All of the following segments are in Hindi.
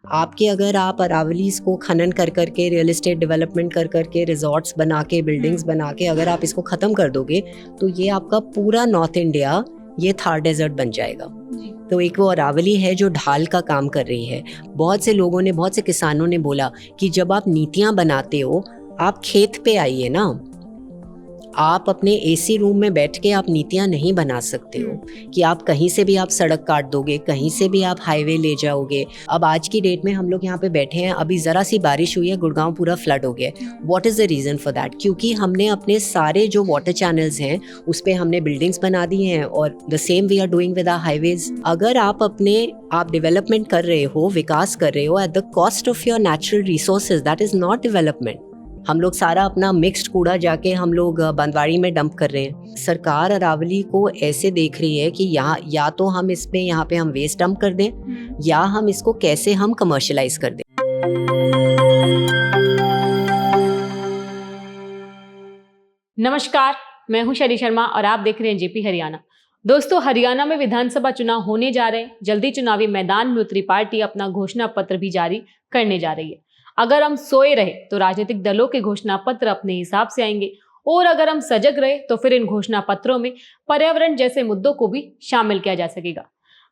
आपके अगर आप अरावलीज को खनन कर करके, रियल एस्टेट डेवलपमेंट कर करके, रिजॉर्ट्स बना के, बिल्डिंग्स बना के अगर आप इसको ख़त्म कर दोगे तो ये आपका पूरा नॉर्थ इंडिया ये थार डेजर्ट बन जाएगा। तो एक वो अरावली है जो ढाल का काम कर रही है। बहुत से लोगों ने, बहुत से किसानों ने बोला कि जब आप नीतियाँ बनाते हो आप खेत पे आइए ना, आप अपने एसी रूम में बैठ के आप नीतियाँ नहीं बना सकते हो कि आप कहीं से भी आप सड़क काट दोगे, कहीं से भी आप हाईवे ले जाओगे। अब आज की डेट में हम लोग यहाँ पे बैठे हैं, अभी ज़रा सी बारिश हुई है, गुड़गांव पूरा फ्लड हो गया है। What is the reason for that? क्योंकि हमने अपने सारे जो वाटर चैनल्स हैं उस पर हमने बिल्डिंग्स बना दी हैं, और the same we are doing with our highways. अगर आप डेवलपमेंट कर रहे हो, विकास कर रहे हो at the cost of your natural resources, that is not development. हम लोग सारा अपना मिक्स्ड कूड़ा जाके हम लोग बंदवाड़ी में डंप कर रहे हैं। सरकार अरावली को ऐसे देख रही है कि या तो हम इसमें यहाँ पे हम वेस्ट डंप कर दें, या हम इसको कैसे हम कमर्शलाइज कर दें। नमस्कार, मैं हूं शरी शर्मा और आप देख रहे हैं जेपी हरियाणा। दोस्तों, हरियाणा में विधानसभा चुनाव होने जा रहे हैं। जल्दी चुनावी मैदान में उतरी पार्टी अपना घोषणा पत्र भी जारी करने जा रही है। अगर हम सोए रहे तो राजनीतिक दलों के घोषणा पत्र अपने हिसाब से आएंगे, और अगर हम सजग रहे तो फिर इन घोषणा पत्रों में पर्यावरण जैसे मुद्दों को भी शामिल किया जा सकेगा।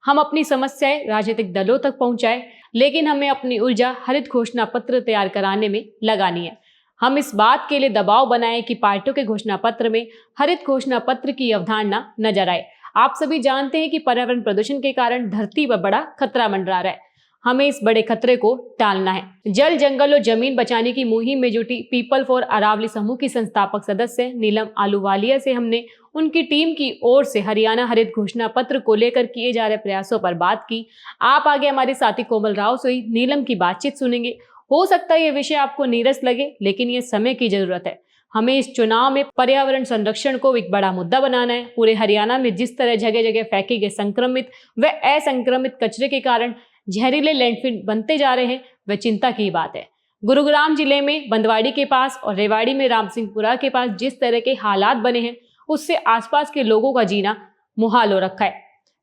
हम अपनी समस्याएं राजनीतिक दलों तक पहुंचाएं, लेकिन हमें अपनी ऊर्जा हरित घोषणा पत्र तैयार कराने में लगानी है। हम इस बात के लिए दबाव बनाएं कि पार्टियों के घोषणा पत्र में हरित घोषणा पत्र की अवधारणा नजर आए। आप सभी जानते हैं कि पर्यावरण प्रदूषण के कारण धरती पर बड़ा खतरा मंडरा रहा है। हमें इस बड़े खतरे को टालना है। जल, जंगल और जमीन बचाने की मुहिम में जुटी पीपल फॉर अरावली समूह की संस्थापक सदस्य नीलम आलूवालिया से हमने उनकी टीम की ओर से हरियाणा हरित घोषणा पत्र को लेकर किए जा रहे प्रयासों पर बात की। आप आगे हमारे साथी कोमल राव से नीलम की बातचीत सुनेंगे। हो सकता है ये विषय आपको नीरस लगे, लेकिन ये समय की जरूरत है। हमें इस चुनाव में पर्यावरण संरक्षण को एक बड़ा मुद्दा बनाना है। पूरे हरियाणा में जिस तरह जगह जगह फेंके गए संक्रमित व असंक्रमित कचरे के कारण जहरीले लैंडफिल बनते जा रहे हैं, वह चिंता की बात है। गुरुग्राम जिले में बंदवाड़ी के पास और रेवाड़ी में रामसिंहपुरा के पास जिस तरह के हालात बने हैं, उससे आसपास के लोगों का जीना मुहाल हो रखा है।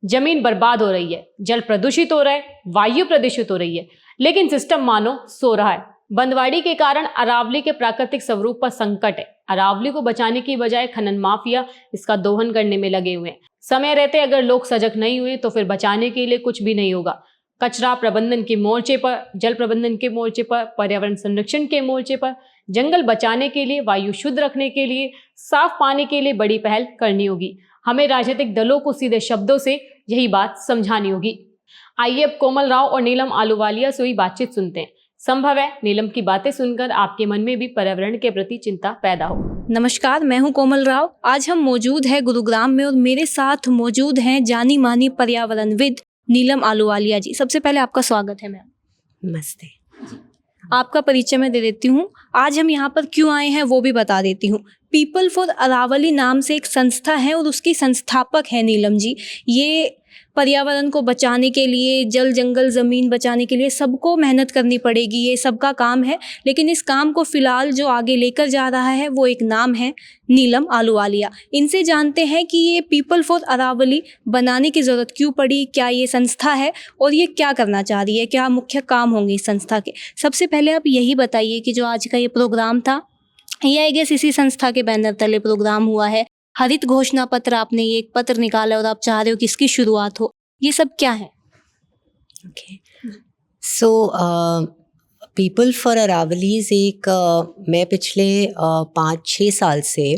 जमीन बर्बाद हो रही है, जल प्रदूषित हो रहा है, वायु प्रदूषित हो रही है, लेकिन सिस्टम मानो सो रहा है। बंदवाड़ी के कारण अरावली के प्राकृतिक स्वरूप पर संकट है। अरावली को बचाने की बजाय खनन माफिया इसका दोहन करने में लगे हुए हैं। समय रहते अगर लोग सजग नहीं हुए तो फिर बचाने के लिए कुछ भी नहीं होगा। कचरा प्रबंधन के मोर्चे पर, जल प्रबंधन के मोर्चे पर, पर्यावरण संरक्षण के मोर्चे पर, जंगल बचाने के लिए, वायु शुद्ध रखने के लिए, साफ पानी के लिए बड़ी पहल करनी होगी। हमें राजनीतिक दलों को सीधे शब्दों से यही बात समझानी होगी। आइए अब कोमल राव और नीलम आलूवालिया से हुई बातचीत सुनते हैं। संभव है नीलम की बातें सुनकर आपके मन में भी पर्यावरण के प्रति चिंता पैदा हो। नमस्कार, मैं हूं कोमल राव। आज हम मौजूद हैं गुरुग्राम में और मेरे साथ मौजूद हैं जानी मानी पर्यावरणविद नीलम आलूवालिया जी। सबसे पहले आपका स्वागत है मैम। नमस्ते। आपका परिचय मैं दे देती हूँ। आज हम यहाँ पर क्यों आए हैं वो भी बता देती हूँ। पीपल फॉर अरावली नाम से एक संस्था है और उसकी संस्थापक है नीलम जी। ये पर्यावरण को बचाने के लिए, जल जंगल ज़मीन बचाने के लिए सबको मेहनत करनी पड़ेगी, ये सबका काम है। लेकिन इस काम को फ़िलहाल जो आगे लेकर जा रहा है वो एक नाम है नीलम आलूवालिया। इनसे जानते हैं कि ये पीपल फॉर अरावली बनाने की ज़रूरत क्यों पड़ी, क्या ये संस्था है और ये क्या करना चाह रही है, क्या मुख्य काम होंगे इस संस्था के। सबसे पहले आप यही बताइए कि जो आज का ये प्रोग्राम था, ये आई गेस इसी संस्था के बैनर तले प्रोग्राम हुआ है। हरित घोषणा पत्र, आपने ये एक पत्र निकाला और आप चाह रहे हो कि इसकी शुरुआत हो, ये सब क्या है? Okay, so people for Aravallis एक मैं पिछले 5-6 साल से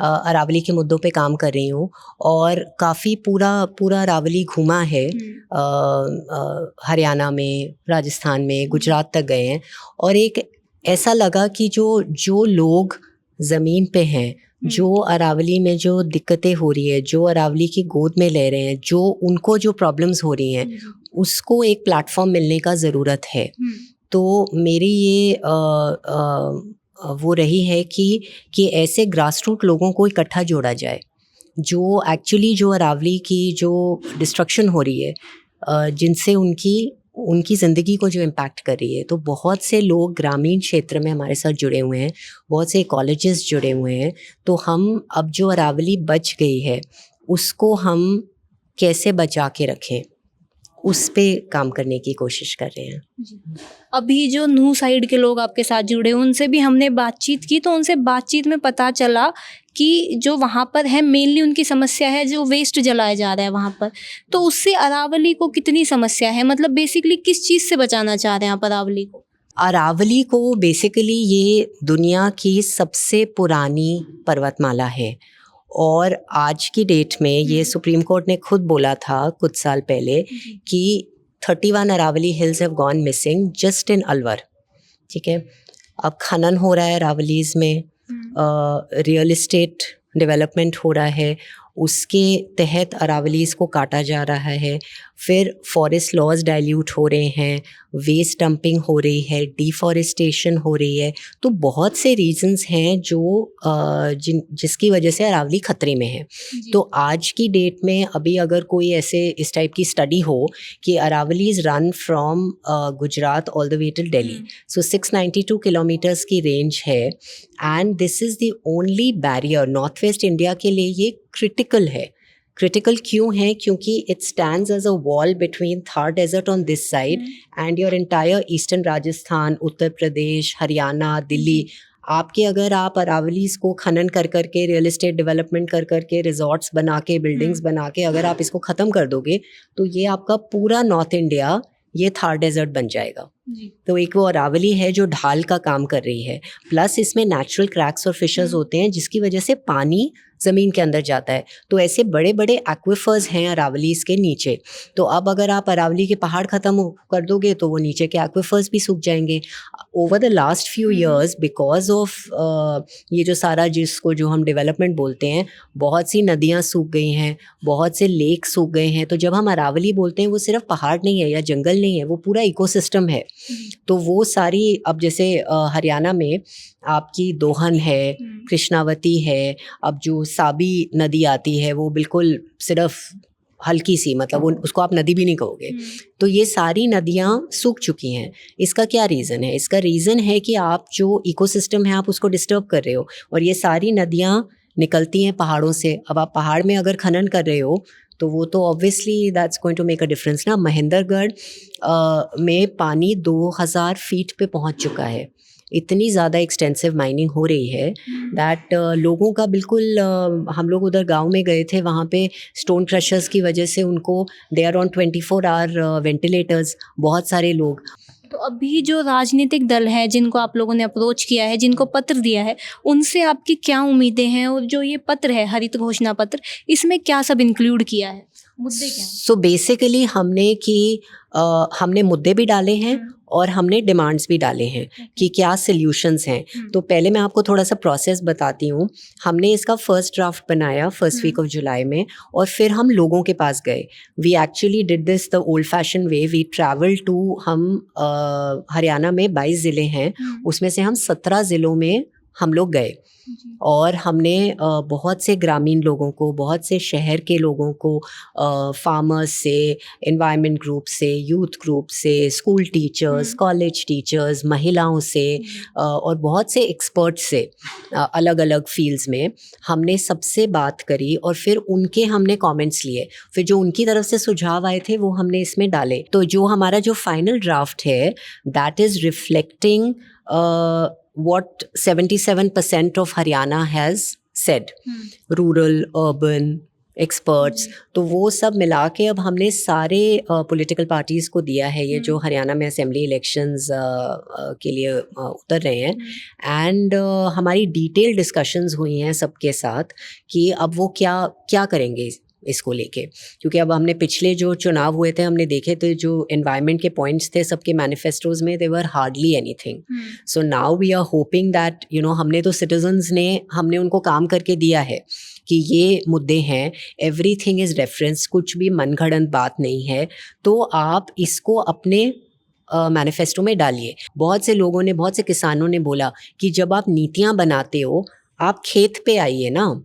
अरावली के मुद्दों पे काम कर रही हूँ और काफ़ी पूरा अरावली घूमा है। हरियाणा में, राजस्थान में, गुजरात तक गए हैं और एक ऐसा लगा कि जो लोग ज़मीन पे हैं, जो अरावली में जो दिक्कतें हो रही है, जो अरावली की गोद में ले रहे हैं, जो उनको जो प्रॉब्लम्स हो रही हैं, उसको एक प्लेटफॉर्म मिलने का ज़रूरत है। तो मेरी ये वो रही है कि ऐसे ग्रास रूट लोगों को इकट्ठा जोड़ा जाए, जो एक्चुअली जो अरावली की जो डिस्ट्रक्शन हो रही है, जिनसे उनकी ज़िंदगी को जो इम्पैक्ट कर रही है। तो बहुत से लोग ग्रामीण क्षेत्र में हमारे साथ जुड़े हुए हैं, बहुत से कॉलेजेस जुड़े हुए हैं। तो हम अब जो अरावली बच गई है उसको हम कैसे बचा के रखें, उस पे काम करने की कोशिश कर रहे हैं। अभी जो नूह साइड के लोग आपके साथ जुड़े उनसे भी हमने बातचीत की, तो उनसे बातचीत में पता चला कि जो वहाँ पर है मेनली उनकी समस्या है जो वेस्ट जलाया जा रहा है वहाँ पर, तो उससे अरावली को कितनी समस्या है, मतलब बेसिकली किस चीज़ से बचाना चाह रहे हैं आप अरावली को? अरावली को बेसिकली ये दुनिया की सबसे पुरानी पर्वतमाला है और आज की डेट में ये सुप्रीम कोर्ट ने खुद बोला था कुछ साल पहले कि 31 Aravalli hills have gone missing just in Alwar. ठीक है, अब खनन हो रहा है अरावलीज में, रियल इस्टेट डेवलपमेंट हो रहा है, उसके तहत अरावलीज को काटा जा रहा है, फिर फॉरेस्ट लॉज डाइल्यूट हो रहे हैं, वेस्ट डंपिंग हो रही है, डिफॉरेस्टेशन हो रही है। तो बहुत से रीजंस हैं जो जिसकी वजह से अरावली खतरे में है। तो आज की डेट में अभी अगर कोई ऐसे इस टाइप की स्टडी हो कि Aravallis run from Gujarat all the way till Delhi, so 692 kilometres की रेंज है and this is the only barrier north west India के लिए। ये क्रिटिकल है। क्रिटिकल क्यों है? क्योंकि it stands as a wall between Thar desert on this side and your entire eastern Rajasthan, Uttar Pradesh, Haryana, Delhi. आपके अगर आप अरावलीज को खनन कर करके, रियल इस्टेट डेवलपमेंट कर करके, रिजॉर्ट्स बना के, बिल्डिंग्स बना के अगर आप इसको ख़त्म कर दोगे तो ये आपका पूरा नॉर्थ इंडिया ये थार डेजर्ट बन जाएगा। तो एक वो अरावली है जो ढाल का काम कर रही है, प्लस इसमें नेचुरल क्रैक्स और फिशर्स होते हैं जिसकी वजह से पानी ज़मीन के अंदर जाता है। तो ऐसे बड़े बड़े एक्विफर्स हैं अरावलीज के नीचे। तो अब अगर आप अरावली के पहाड़ ख़त्म कर दोगे तो वो नीचे के एक्विफर्स भी सूख जाएंगे। Over the last few years because of ये जो सारा जिसको जो हम डेवलपमेंट बोलते हैं, बहुत सी नदियाँ सूख गई हैं, बहुत से लेक सूख गए हैं। तो जब हम अरावली बोलते हैं वो सिर्फ पहाड़ नहीं है या जंगल नहीं है, वो पूरा इकोसिस्टम है। तो वो सारी अब जैसे हरियाणा में आपकी दोहन है, कृष्णावती है, अब जो साबी नदी आती है वो बिल्कुल सिर्फ हल्की सी, मतलब वो उसको आप नदी भी नहीं कहोगे। तो ये सारी नदियाँ सूख चुकी हैं। इसका क्या रीज़न है? इसका रीज़न है कि आप जो इकोसिस्टम है आप उसको डिस्टर्ब कर रहे हो और ये सारी नदियाँ निकलती हैं पहाड़ों से। अब आप पहाड़ में अगर खनन कर रहे हो तो वो तो obviously that's going to make a difference ना। महेंद्रगढ़ में पानी 2000 फीट पे पहुंच चुका है। इतनी ज़्यादा एक्सटेंसिव माइनिंग हो रही है दैट लोगों का बिल्कुल हम लोग उधर गांव में गए थे, वहाँ पे स्टोन क्रशर्स की वजह से उनको they are on 24 hour ventilators, बहुत सारे लोग। तो अभी जो राजनीतिक दल है जिनको आप लोगों ने अप्रोच किया है, जिनको पत्र दिया है, उनसे आपकी क्या उम्मीदें हैं? और जो ये पत्र है हरित घोषणा पत्र, इसमें क्या सब इंक्लूड किया है, मुद्दे क्या हैं? सो बेसिकली हमने मुद्दे भी डाले हैं और हमने डिमांड्स भी डाले हैं कि क्या सल्यूशंस हैं। तो पहले मैं आपको थोड़ा सा प्रोसेस बताती हूँ। हमने इसका फर्स्ट ड्राफ्ट बनाया फर्स्ट वीक ऑफ जुलाई में और फिर हम लोगों के पास गए। We actually did this the old fashion way. We travel to, हम हरियाणा में 22 ज़िले हैं, उसमें से हम 17 ज़िलों में हम लोग गए और हमने बहुत से ग्रामीण लोगों को, बहुत से शहर के लोगों को, फार्मर्स से, एनवायरनमेंट ग्रुप से, यूथ ग्रुप से, स्कूल टीचर्स, कॉलेज टीचर्स, महिलाओं से और बहुत से एक्सपर्ट्स से अलग अलग फील्ड्स में हमने सबसे बात करी और फिर उनके हमने कमेंट्स लिए। फिर जो उनकी तरफ से सुझाव आए थे वो हमने इसमें डाले। तो जो हमारा जो फाइनल ड्राफ्ट है that is reflecting what 77% of Haryana has said, rural, urban, experts। तो वो सब मिला के अब हमने सारे पॉलिटिकल पार्टीज़ को दिया है ये जो हरियाणा में असेंबली इलेक्शंस के लिए उतर रहे हैं। एंड हमारी डिटेल डिस्कशंस हुई हैं सबके साथ कि अब वो क्या क्या करेंगे इसको लेके, क्योंकि अब हमने पिछले जो चुनाव हुए थे हमने देखे थे जो एनवायरनमेंट के पॉइंट्स थे सबके मैनिफेस्टोज में, they were hardly anything. So now we are hoping that हमने तो सिटीजन्स ने हमने उनको काम करके दिया है कि ये मुद्दे हैं, एवरीथिंग इज़ रेफरेंस, कुछ भी मनगढ़ंत बात नहीं है। तो आप इसको अपने मैनिफेस्टो में डालिए। बहुत से लोगों ने, बहुत से किसानों ने बोला कि जब आप नीतियाँ बनाते हो आप खेत पे आइए ना,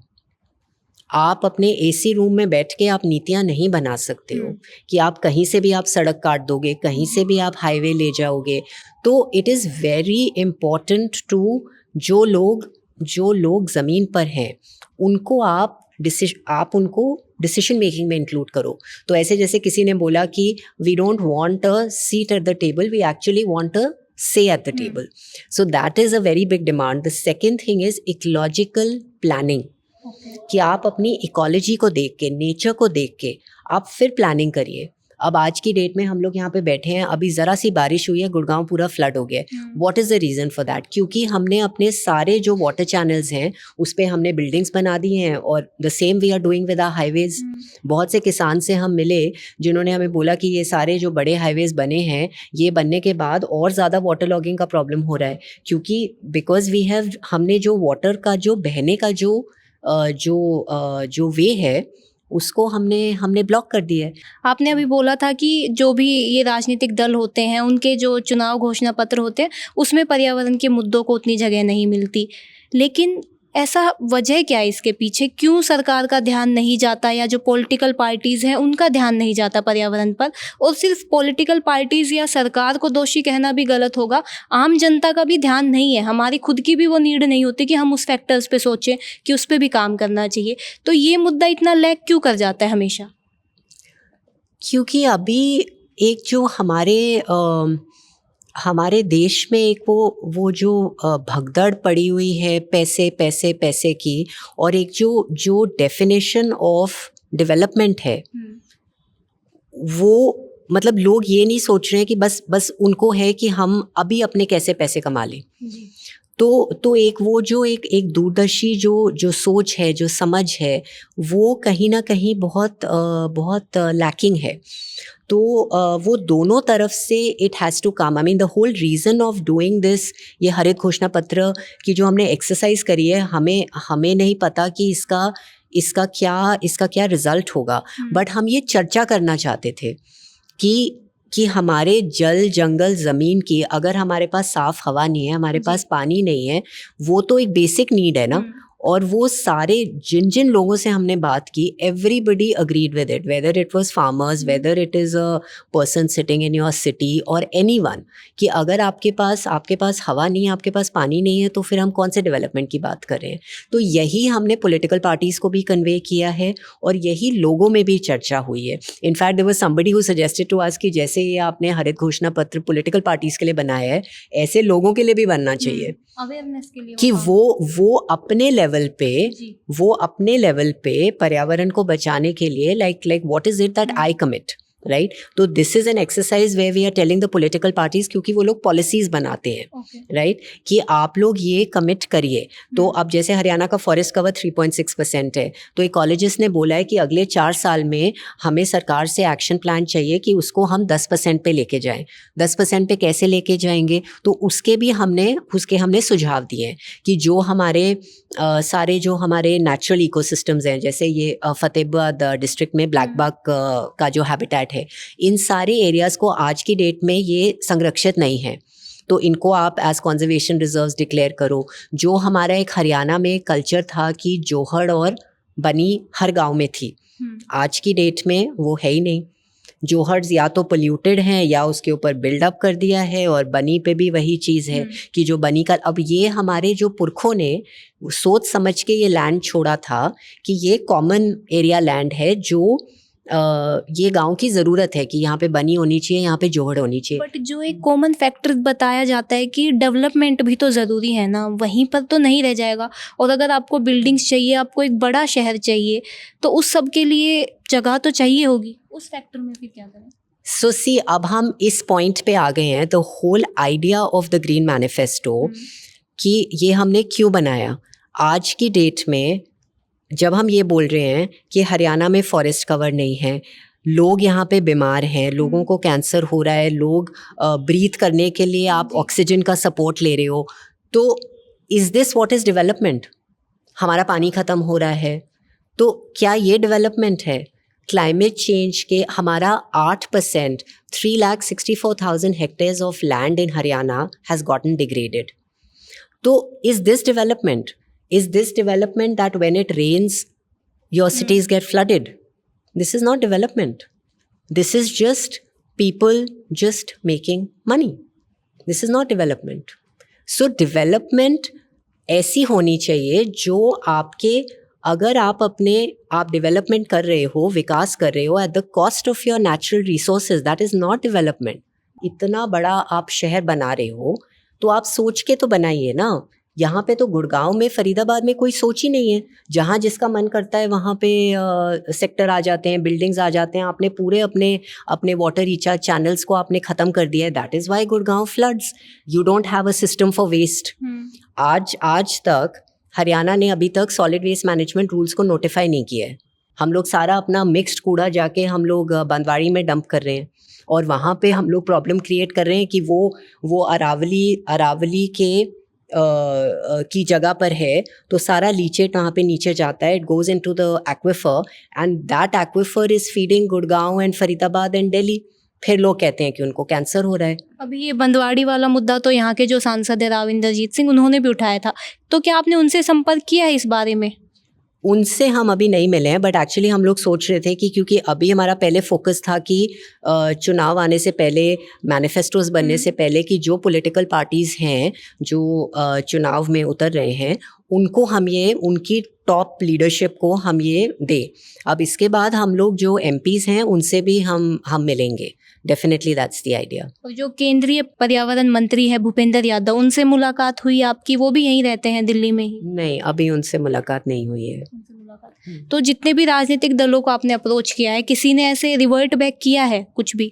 आप अपने एसी रूम में बैठ के आप नीतियाँ नहीं बना सकते हो कि आप कहीं से भी आप सड़क काट दोगे, कहीं से भी आप हाईवे ले जाओगे। तो it is very important to जो लोग ज़मीन पर हैं उनको आप उनको डिसीजन मेकिंग में इंक्लूड करो। तो ऐसे जैसे किसी ने बोला कि we don't want a seat at the table, we actually want a say at the table. So that is a very big demand. The second thing is ecological planning. कि आप अपनी इकोलॉजी को देख के, नेचर को देख के आप फिर प्लानिंग करिए। अब आज की डेट में हम लोग यहाँ पे बैठे हैं, अभी ज़रा सी बारिश हुई है, गुड़गांव पूरा फ्लड हो गया है। What is the reason for that? क्योंकि हमने अपने सारे जो वाटर चैनल्स हैं उस पर हमने बिल्डिंग्स बना दी हैं, और the same we are doing with our highways. बहुत से किसान से हम मिले जिन्होंने हमें बोला कि ये सारे जो बड़े हाईवेज़ बने हैं, ये बनने के बाद और ज़्यादा वाटर लॉगिंग का प्रॉब्लम हो रहा है, क्योंकि बिकॉज वी हैव, हमने जो वाटर का जो बहने का जो वे है उसको हमने ब्लॉक कर दिया है। आपने अभी बोला था कि जो भी ये राजनीतिक दल होते हैं उनके जो चुनाव घोषणा पत्र होते हैं उसमें पर्यावरण के मुद्दों को उतनी जगह नहीं मिलती, लेकिन ऐसा वजह क्या है इसके पीछे? क्यों सरकार का ध्यान नहीं जाता, या जो पॉलिटिकल पार्टीज़ हैं उनका ध्यान नहीं जाता पर्यावरण पर? और सिर्फ पॉलिटिकल पार्टीज़ या सरकार को दोषी कहना भी गलत होगा, आम जनता का भी ध्यान नहीं है, हमारी खुद की भी वो नीड नहीं होती कि हम उस फैक्टर्स पे सोचें कि उस पर भी काम करना चाहिए। तो ये मुद्दा इतना लैग क्यों कर जाता है हमेशा? क्योंकि अभी एक जो हमारे देश में एक वो जो भगदड़ पड़ी हुई है पैसे पैसे पैसे की, और एक जो डेफिनेशन ऑफ डेवलपमेंट है वो, मतलब लोग ये नहीं सोच रहे हैं कि बस उनको है कि हम अभी अपने कैसे पैसे कमा लें। तो एक वो जो एक दूरदर्शी जो सोच है, जो समझ है, वो कहीं ना कहीं बहुत लैकिंग है। तो वो दोनों तरफ से it has to come. I mean the whole reason of doing this, ये हरित घोषणा पत्र की जो हमने एक्सरसाइज करी है, हमें नहीं पता कि इसका क्या रिजल्ट होगा, बट हम ये चर्चा करना चाहते थे कि हमारे जल जंगल ज़मीन की, अगर हमारे पास साफ़ हवा नहीं है, हमारे पास पानी नहीं है, वो तो एक बेसिक नीड है ना। और वो सारे जिन लोगों से हमने बात की, everybody agreed with it, whether it was farmers, whether it is a person sitting in your city और एनीवन, कि अगर आपके पास हवा नहीं है, आपके पास पानी नहीं है, तो फिर हम कौन से डेवलपमेंट की बात कर रहे हैं। तो यही हमने पॉलिटिकल पार्टीज़ को भी कन्वे किया है और यही लोगों में भी चर्चा हुई है। In fact there was somebody who suggested to us कि जैसे ये आपने हरित घोषणा पत्र पॉलिटिकल पार्टीज़ के लिए बनाया है, ऐसे लोगों के लिए भी बनना चाहिए, अवेयरनेस के लिए, कि वो अपने लेवल पे पर्यावरण को बचाने के लिए like what is it that I commit, right. तो this is an exercise where we are telling the political parties, क्योंकि वो लोग पॉलिसीज बनाते हैं, राइट, कि आप लोग ये कमिट करिए। तो अब जैसे हरियाणा का फॉरेस्ट कवर 3.6% है, तो इकोलॉजिस्ट ने बोला है कि अगले 4 साल में हमें सरकार से एक्शन प्लान चाहिए कि उसको हम 10% पे लेके जाएं। 10% पे कैसे लेके जाएंगे, तो उसके हमने सुझाव दिए हैं कि जो हमारे सारे जो हमारे नेचुरल इकोसिस्टम्स हैं, जैसे ये फतेहाबाद डिस्ट्रिक्ट में ब्लैक बक का जो हैबिटेट है, इन सारे एरियाज़ को आज की डेट में ये संरक्षित नहीं है, तो इनको आप एज कंजर्वेशन रिजर्व्स डिक्लेयर करो। जो हमारा एक हरियाणा में कल्चर था कि जोहड़ और बनी हर गांव में थी, आज की डेट में वो है ही नहीं। जोहर्स या तो पोल्यूटेड हैं या उसके ऊपर बिल्डअप कर दिया है, और बनी पे भी वही चीज़ है कि जो बनी का, अब ये हमारे जो पुरखों ने सोच समझ के ये लैंड छोड़ा था कि ये कॉमन एरिया लैंड है, जो ये गांव की ज़रूरत है कि यहाँ पे बनी होनी चाहिए, यहाँ पे जोहड़ होनी चाहिए। बट जो एक कॉमन फैक्टर बताया जाता है कि डेवलपमेंट भी तो ज़रूरी है ना, वहीं पर तो नहीं रह जाएगा। और अगर आपको बिल्डिंग्स चाहिए, आपको एक बड़ा शहर चाहिए, तो उस सब के लिए जगह तो चाहिए होगी, उस फैक्टर में फिर क्या करें? सो सी, अब हम इस पॉइंट पे आ गए हैं, the whole idea of the green manifesto, कि ये हमने क्यों बनाया। आज की डेट में जब हम ये बोल रहे हैं कि हरियाणा में फॉरेस्ट कवर नहीं है, लोग यहाँ पे बीमार हैं, लोगों को कैंसर हो रहा है, लोग ब्रीथ करने के लिए आप ऑक्सीजन का सपोर्ट ले रहे हो, तो is this what is development? हमारा पानी ख़त्म हो रहा है, तो क्या ये डेवलपमेंट है? क्लाइमेट चेंज के हमारा 8%, 3,64,000 hectares of land in Haryana has gotten degraded. तो is this development? Is this development that when it rains, your cities get flooded? This is not development. This is just people just making money. This is not development. So development ऐसी होनी चाहिए जो आपके अगर आप डेवलपमेंट कर रहे हो, विकास कर रहे हो at the cost of your natural resources, that is not development. इतना बड़ा आप शहर बना रहे हो तो आप सोच के तो बनाइए ना। यहाँ पे तो गुड़गांव में, फरीदाबाद में कोई सोच ही नहीं है। जहाँ जिसका मन करता है वहाँ पे सेक्टर आ जाते हैं, बिल्डिंग्स आ जाते हैं। आपने पूरे अपने वाटर रिचार्ज चैनल्स को आपने ख़त्म कर दिया है। That is why Gurgaon floods. You don't have a system for waste. आज तक हरियाणा ने अभी तक सॉलिड वेस्ट मैनेजमेंट रूल्स को नोटिफाई नहीं किया है। हम लोग सारा अपना मिक्स्ड कूड़ा जाके हम लोग बंदवाड़ी में डंप कर रहे हैं और वहाँ पे हम लोग प्रॉब्लम क्रिएट कर रहे हैं कि वो अरावली के की जगह पर है तो सारा लीचेट वहाँ पे नीचे जाता है। It goes into the aquifer and that aquifer is feeding Gurgaon and Faridabad and Delhi. फिर लोग कहते हैं कि उनको कैंसर हो रहा है। अभी ये बंदवाड़ी वाला मुद्दा तो यहाँ के जो सांसद है राविंदरजीत सिंह, उन्होंने भी उठाया था, तो क्या आपने उनसे संपर्क किया है इस बारे में? उनसे हम अभी नहीं मिले हैं, बट एक्चुअली हम लोग सोच रहे थे कि क्योंकि अभी हमारा पहले फोकस था कि चुनाव आने से पहले, मैनिफेस्टोज बनने से पहले, कि जो पॉलिटिकल पार्टीज़ हैं जो चुनाव में उतर रहे हैं उनको हम उनकी टॉप लीडरशिप को हम ये दें। अब इसके बाद हम लोग जो एमपीज़ हैं उनसे भी हम मिलेंगे। Definitely that's the idea. और जो केंद्रीय पर्यावरण मंत्री है भूपेंद्र यादव, उनसे मुलाकात हुई आपकी? वो भी यहीं रहते हैं, दिल्ली में ही? नहीं, अभी उनसे मुलाकात नहीं हुई है। तो जितने भी राजनीतिक दलों को आपने अप्रोच किया है, किसी ने ऐसे रिवर्ट बैक किया है कुछ भी?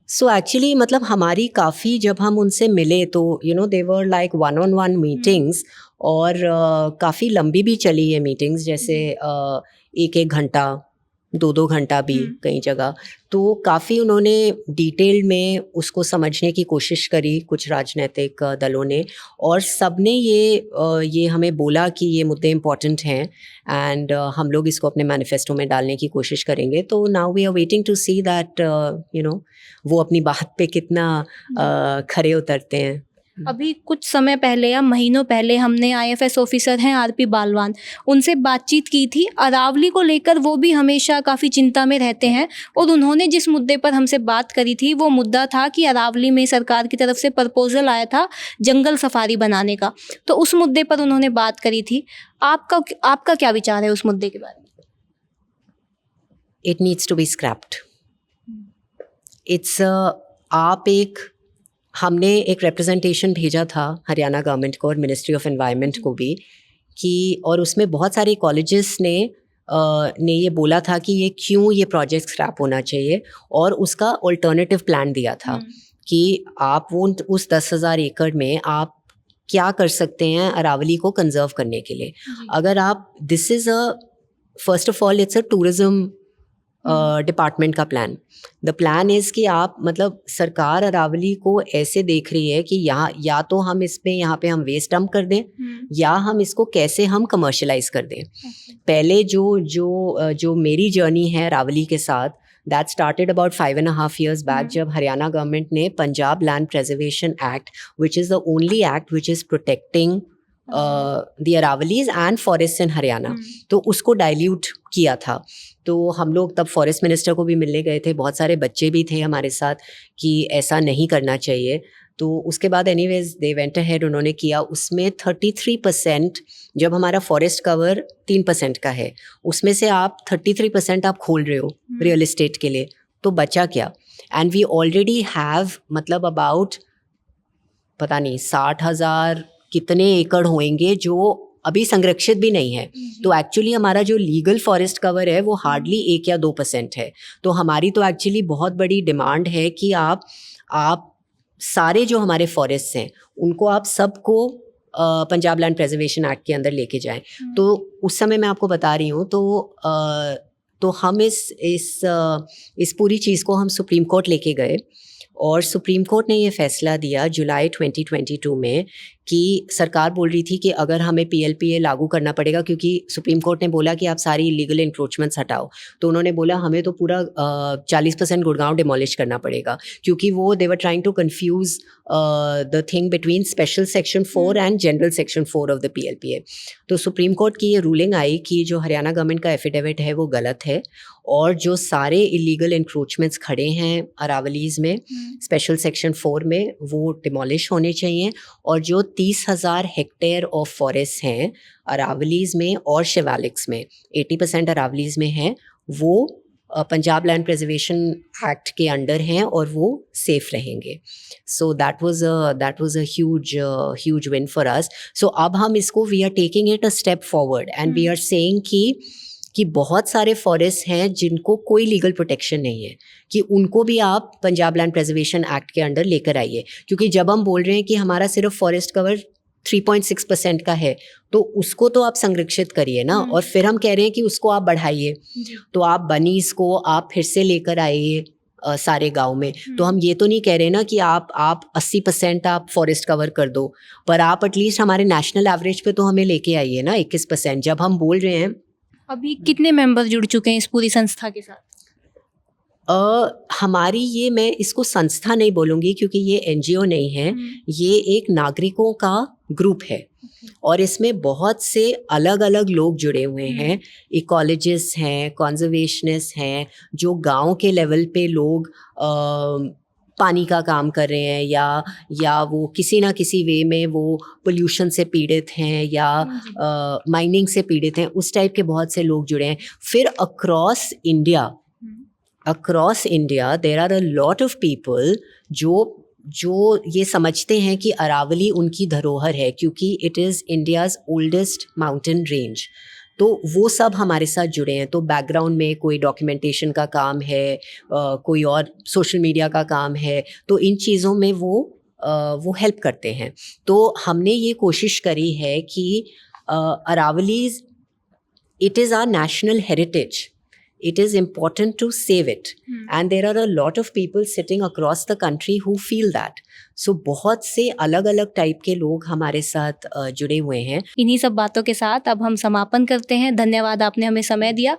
सो एक्चुअली मतलब हमारी काफ़ी, जब हम उनसे मिले तो दे वर लाइक 1-on-1 मीटिंग्स और काफ़ी लंबी भी चली है मीटिंग्स, जैसे 1-1 घंटा, 2-2 घंटा भी कई जगह। तो काफ़ी उन्होंने डिटेल में उसको समझने की कोशिश करी कुछ राजनीतिक दलों ने, और सब ने ये हमें बोला कि ये मुद्दे इम्पॉर्टेंट हैं एंड हम लोग इसको अपने मैनिफेस्टो में डालने की कोशिश करेंगे। तो now we are waiting to see that वो अपनी बात पे कितना खरे उतरते हैं। अभी कुछ समय पहले या महीनों पहले हमने आईएफएस ऑफिसर हैं आरपी बालवान, उनसे बातचीत की थी अरावली को लेकर। वो भी हमेशा काफ़ी चिंता में रहते हैं और उन्होंने जिस मुद्दे पर हमसे बात करी थी वो मुद्दा था कि अरावली में सरकार की तरफ से प्रपोजल आया था जंगल सफारी बनाने का, तो उस मुद्दे पर उन्होंने बात करी थी। आपका क्या विचार है उस मुद्दे के बारे में? It needs to be scrapped. हमने एक रिप्रेजेंटेशन भेजा था हरियाणा गवर्नमेंट को और मिनिस्ट्री ऑफ एनवायरनमेंट को भी, कि और उसमें बहुत सारे कॉलेजेस ने ये बोला था कि ये प्रोजेक्ट स्क्रैप होना चाहिए, और उसका अल्टरनेटिव प्लान दिया था कि आप उस 10,000 एकड़ में आप क्या कर सकते हैं अरावली को कंजर्व करने के लिए। अगर आप, this is first of all it's a tourism department का प्लान। द प्लान इज़ कि आप, मतलब सरकार अरावली को ऐसे देख रही है कि यहाँ या तो हम यहाँ पे हम वेस्ट डंप कर दें या हम इसको कैसे हम कमर्शलाइज कर दें। पहले जो मेरी जर्नी है अरावली के साथ, that started about 5.5 years back, जब हरियाणा गवर्नमेंट ने Punjab land preservation act, which is the only act which is protecting the Aravallis and forest इन हरियाणा, तो उसको डाइल्यूट किया था। तो हम लोग तब फॉरेस्ट मिनिस्टर को भी मिलने गए थे, बहुत सारे बच्चे भी थे हमारे साथ कि ऐसा नहीं करना चाहिए। तो उसके बाद एनीवेज दे वेंट अहेड, उन्होंने किया। उसमें 33%, जब हमारा फॉरेस्ट कवर 3% का है, उसमें से आप 33% आप खोल रहे हो रियल एस्टेट के लिए, तो बचा क्या? एंड वी ऑलरेडी हैव, मतलब अबाउट पता नहीं 60,000 कितने एकड़ होंगे जो अभी संरक्षित भी नहीं है। तो एक्चुअली हमारा जो लीगल फॉरेस्ट कवर है वो हार्डली 1 या 2% है। तो हमारी तो एक्चुअली बहुत बड़ी डिमांड है कि आप सारे जो हमारे फॉरेस्ट हैं उनको आप सबको पंजाब लैंड प्रिजर्वेशन एक्ट के अंदर लेके जाएं। तो उस समय मैं आपको बता रही हूँ, तो हम इस पूरी चीज़ को हम सुप्रीम कोर्ट लेके गए, और सुप्रीम कोर्ट ने ये फैसला दिया जुलाई 2022 में कि सरकार बोल रही थी कि अगर हमें PLPA लागू करना पड़ेगा, क्योंकि सुप्रीम कोर्ट ने बोला कि आप सारी इलीगल इंक्रोचमेंट्स हटाओ। तो उन्होंने बोला हमें तो पूरा 40% गुड़गांव डिमोलिश करना पड़ेगा, क्योंकि वो they were trying to confuse the thing between special section 4 and general section 4 of the PLPA। तो सुप्रीम कोर्ट की ये रूलिंग आई कि जो हरियाणा गवर्नमेंट का एफिडेविट है वो गलत है, और जो सारे इलीगल इंक्रोचमेंट्स खड़े हैं अरावलीज में स्पेशल सेक्शन 4 में वो डिमोलिश होने चाहिए, और जो 30,000 हेक्टेयर ऑफ फॉरेस्ट हैं अरावलीज में और शिवालिक्स में, 80% अरावलीज में हैं, वो पंजाब लैंड प्रिजर्वेशन एक्ट के अंडर हैं और वो सेफ रहेंगे. So that was a huge win for us. So अब हम इसको we are taking it a step forward and we are saying कि बहुत सारे फॉरेस्ट हैं जिनको कोई लीगल प्रोटेक्शन नहीं है, कि उनको भी आप पंजाब लैंड प्रिजर्वेशन एक्ट के अंडर लेकर आइए. क्योंकि जब हम बोल रहे हैं कि हमारा सिर्फ फॉरेस्ट कवर 3.6% का है, तो उसको तो आप संरक्षित करिए ना, और फिर हम कह रहे हैं कि उसको आप बढ़ाइए. तो आप बनीज को आप फिर से लेकर आइए सारे गांव में. तो हम ये तो नहीं कह रहे ना कि आप 80% आप फॉरेस्ट कवर कर दो, पर आप एटलीस्ट हमारे नेशनल एवरेज पे तो हमें लेके आइए ना 21%. जब हम बोल रहे हैं अभी कितने मेंबर जुड़ चुके हैं इस पूरी संस्था के साथ? हमारी ये, मैं इसको संस्था नहीं बोलूँगी क्योंकि ये एनजीओ नहीं है, ये एक नागरिकों का ग्रुप है और इसमें बहुत से अलग अलग लोग जुड़े हुए हैं. इकोलॉजिस्ट हैं, कॉन्जर्वेशनिस्ट हैं, जो गांव के लेवल पे लोग पानी का काम कर रहे हैं या वो किसी ना किसी वे में वो पोल्यूशन से पीड़ित हैं या माइनिंग से पीड़ित हैं, उस टाइप के बहुत से लोग जुड़े हैं. फिर across India there are a lot of people जो ये समझते हैं कि अरावली उनकी धरोहर है क्योंकि it is India's oldest mountain range. तो वो सब हमारे साथ जुड़े हैं. तो बैकग्राउंड में कोई डॉक्यूमेंटेशन का काम है, कोई और सोशल मीडिया का काम है, तो इन चीज़ों में वो हेल्प करते हैं. तो हमने ये कोशिश करी है कि Aravallis, it is our national heritage. It is important to save it. And there are a lot of people sitting across the country who feel that. So बहुत से अलग अलग टाइप के लोग हमारे साथ जुड़े हुए हैं. इन्हीं सब बातों के साथ अब हम समापन करते हैं. धन्यवाद, आपने हमें समय दिया.